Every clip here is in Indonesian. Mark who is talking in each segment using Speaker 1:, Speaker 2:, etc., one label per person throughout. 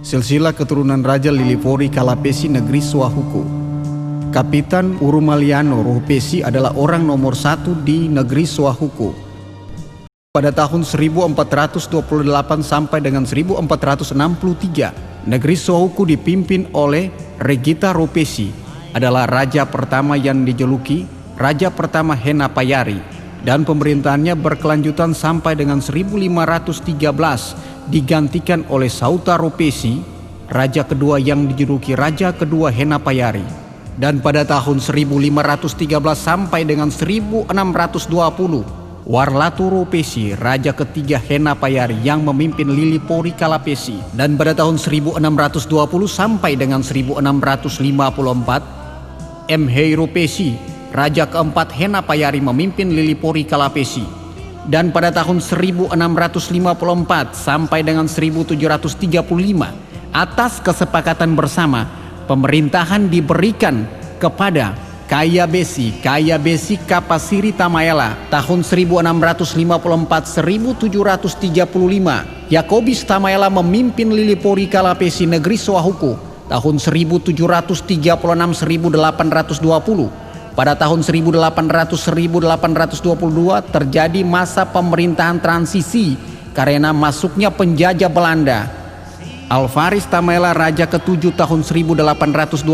Speaker 1: Silsilah keturunan Raja Lilipori Kalapesi Negeri Swahuku. Kapitan Urumaliano Ruhupesi adalah orang nomor 1 di negeri Swahuku. Pada tahun 1428 sampai dengan 1463, negeri Swahuku dipimpin oleh Regita Rupesi, adalah raja pertama yang dijuluki Raja Pertama Henapayari, dan pemerintahannya berkelanjutan sampai dengan 1513 digantikan oleh Sauta Rupesi, raja kedua yang dijuluki Raja Kedua Henapayari. Dan pada tahun 1513 sampai dengan 1620, Warlatu Rupesi, raja ketiga Henapayari yang memimpin Lilipori Kalapesi. Dan pada tahun 1620 sampai dengan 1654, Mhei Rupesi, raja keempat Henapayari memimpin Lilipori Kalapesi. Dan pada tahun 1654 sampai dengan 1735, atas kesepakatan bersama, pemerintahan diberikan kepada Kaya Besi Kapasiri Tamaela. Tahun 1654-1735, Yakobis Tamaela memimpin Lilipori Kalapesi Negeri Swahuku. Tahun 1736-1820, pada tahun 1800-1822 terjadi masa pemerintahan transisi karena masuknya penjajah Belanda. Alvaris Tamaela raja ke-7 tahun 1822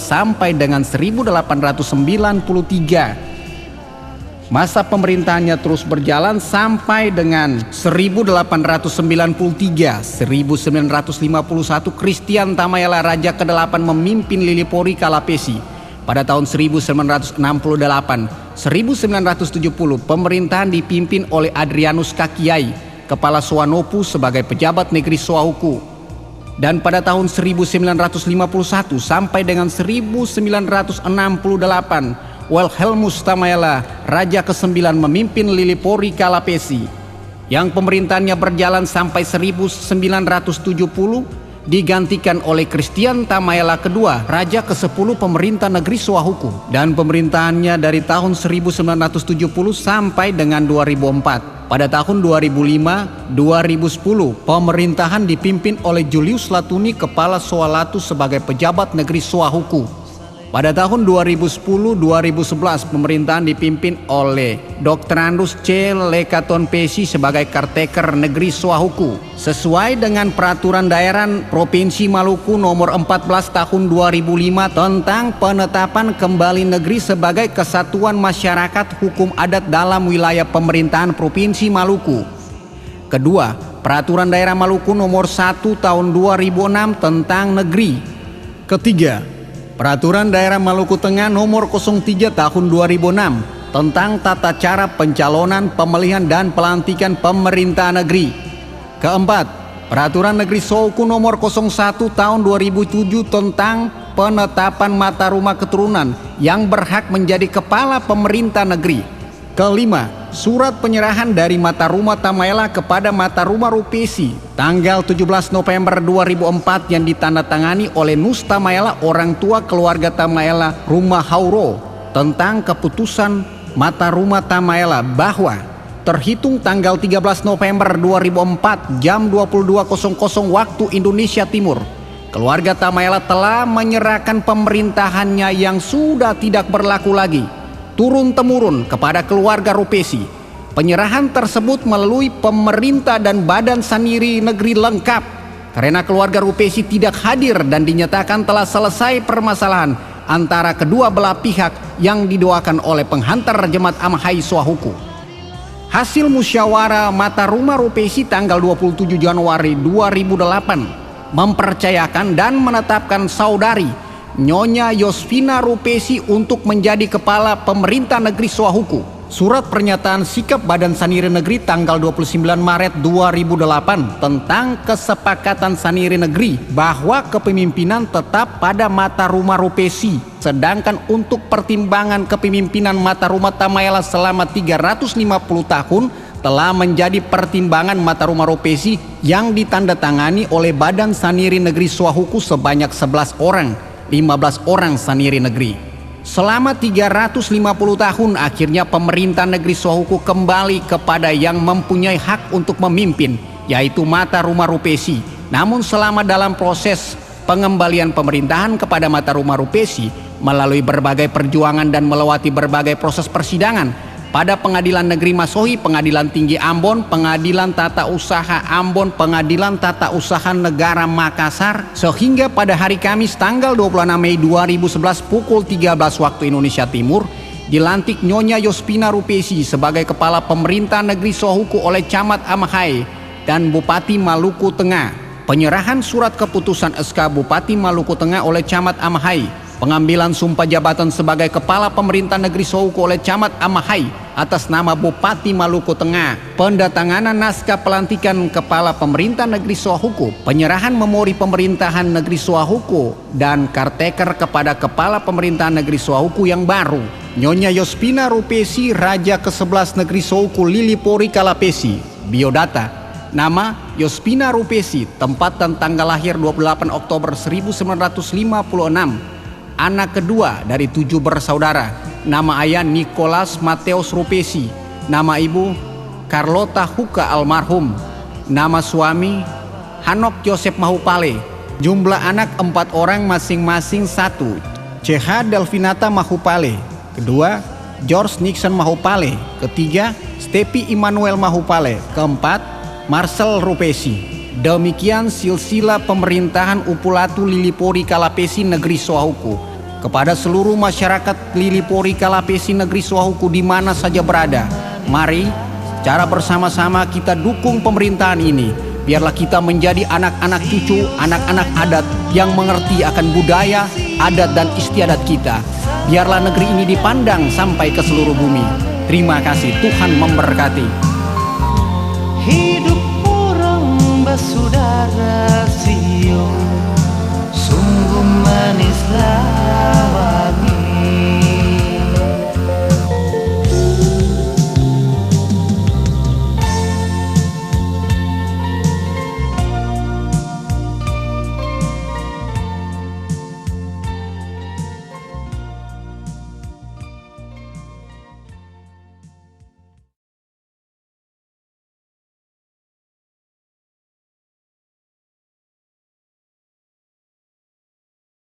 Speaker 1: sampai dengan 1893. Masa pemerintahannya terus berjalan sampai dengan 1893-1951, Christian Tamaela raja ke-8 memimpin Lilipori Kalapesi. Pada tahun 1968-1970, pemerintahan dipimpin oleh Adrianus Kakiai, kepala Swanopu sebagai pejabat negeri Swahuku. Dan pada tahun 1951 sampai dengan 1968, Wilhelmus Tamaela, raja ke-9 memimpin Lilipori Kalapesi, yang pemerintahannya berjalan sampai 1970, digantikan oleh Christian Tamaela kedua, raja ke-10 pemerintah negeri Swahuku, dan pemerintahannya dari tahun 1970 sampai dengan 2004. Pada tahun 2005-2010, pemerintahan dipimpin oleh Julius Latuni, kepala Swalatu sebagai pejabat negeri Swahuku. Pada tahun 2010-2011, pemerintahan dipimpin oleh Dr. Andrus C. Lekaton Pesi sebagai caretaker negeri Swahuku, sesuai dengan peraturan daerah Provinsi Maluku nomor 14 tahun 2005 tentang penetapan kembali negeri sebagai kesatuan masyarakat hukum adat dalam wilayah pemerintahan Provinsi Maluku. Kedua, peraturan daerah Maluku nomor 1 tahun 2006 tentang negeri. Ketiga, peraturan daerah Maluku Tengah nomor 03 tahun 2006 tentang tata cara pencalonan, pemilihan dan pelantikan pemerintah negeri. Keempat, peraturan negeri Swahuku nomor 01 tahun 2007 tentang penetapan mata rumah keturunan yang berhak menjadi kepala pemerintah negeri. Kelima, surat penyerahan dari Mata Rumah Tamaela kepada Mata Rumah Rupesi tanggal 17 November 2004 yang ditandatangani oleh Nus Tamaela, orang tua keluarga Tamaela Rumah Hauro, tentang keputusan Mata Rumah Tamaela bahwa terhitung tanggal 13 November 2004 jam 22.00 waktu Indonesia Timur, keluarga Tamaela telah menyerahkan pemerintahannya yang sudah tidak berlaku lagi turun-temurun kepada keluarga Rupesi. Penyerahan tersebut melalui pemerintah dan badan saniri negeri lengkap karena keluarga Rupesi tidak hadir dan dinyatakan telah selesai permasalahan antara kedua belah pihak yang didoakan oleh penghantar jemaat Amhai Swahuku. Hasil musyawarah Mata Rumah Rupesi tanggal 27 Januari 2008 mempercayakan dan menetapkan saudari Nyonya Yosvina Rupesi untuk menjadi kepala pemerintah negeri Swahuku. Surat pernyataan sikap Badan Saniri Negeri tanggal 29 Maret 2008 tentang kesepakatan Saniri Negeri bahwa kepemimpinan tetap pada Mata Rumah Rupesi, sedangkan untuk pertimbangan kepemimpinan Mata Rumah Tamaela selama 350 tahun telah menjadi pertimbangan Mata Rumah Rupesi yang ditandatangani oleh Badan Saniri Negeri Swahuku sebanyak 11 orang, 15 orang saniri negeri. Selama 350 tahun akhirnya pemerintah negeri Sohuku kembali kepada yang mempunyai hak untuk memimpin, yaitu Mata Rumah Rupesi. Namun selama dalam proses pengembalian pemerintahan kepada Mata Rumah Rupesi melalui berbagai perjuangan dan melewati berbagai proses persidangan pada Pengadilan Negeri Masohi, Pengadilan Tinggi Ambon, Pengadilan Tata Usaha Ambon, Pengadilan Tata Usaha Negara Makassar, sehingga pada hari Kamis tanggal 26 Mei 2011 pukul 13 waktu Indonesia Timur dilantik Nyonya Yospina Rupesi sebagai Kepala Pemerintah Negeri Sohuku oleh Camat Amahai dan Bupati Maluku Tengah. Penyerahan surat keputusan SK Bupati Maluku Tengah oleh Camat Amahai, pengambilan sumpah jabatan sebagai Kepala Pemerintah Negeri Sohuku oleh Camat Amahai atas nama Bupati Maluku Tengah, pendatanganan naskah pelantikan Kepala Pemerintah Negeri Sohuku, penyerahan memori pemerintahan Negeri Sohuku, dan karteker kepada Kepala Pemerintahan Negeri Sohuku yang baru, Nyonya Yospina Rupesi, Raja ke-11 Negeri Sohuku Lilipori Kalapesi. Biodata: nama Yospina Rupesi, tempat dan tanggal lahir 28 Oktober 1956, anak kedua dari 7 bersaudara. Nama ayah Nicholas Mateus Rupesi, nama ibu Carlota Huka almarhum, nama suami Hanok Joseph Mahupale. Jumlah anak 4 orang masing-masing 1. CH Delvinata Mahupale, kedua George Nixon Mahupale, ketiga Stepi Immanuel Mahupale, keempat Marcel Rupesi. Demikian silsilah pemerintahan Upulatu Lilipori Kalapesi Negeri Sohuku. Kepada seluruh masyarakat Lilipori Kalapesi Negeri Sohuku di mana saja berada, mari secara bersama-sama kita dukung pemerintahan ini. Biarlah kita menjadi anak-anak cucu, anak-anak adat yang mengerti akan budaya, adat dan istiadat kita. Biarlah negeri ini dipandang sampai ke seluruh bumi. Terima kasih, Tuhan memberkati.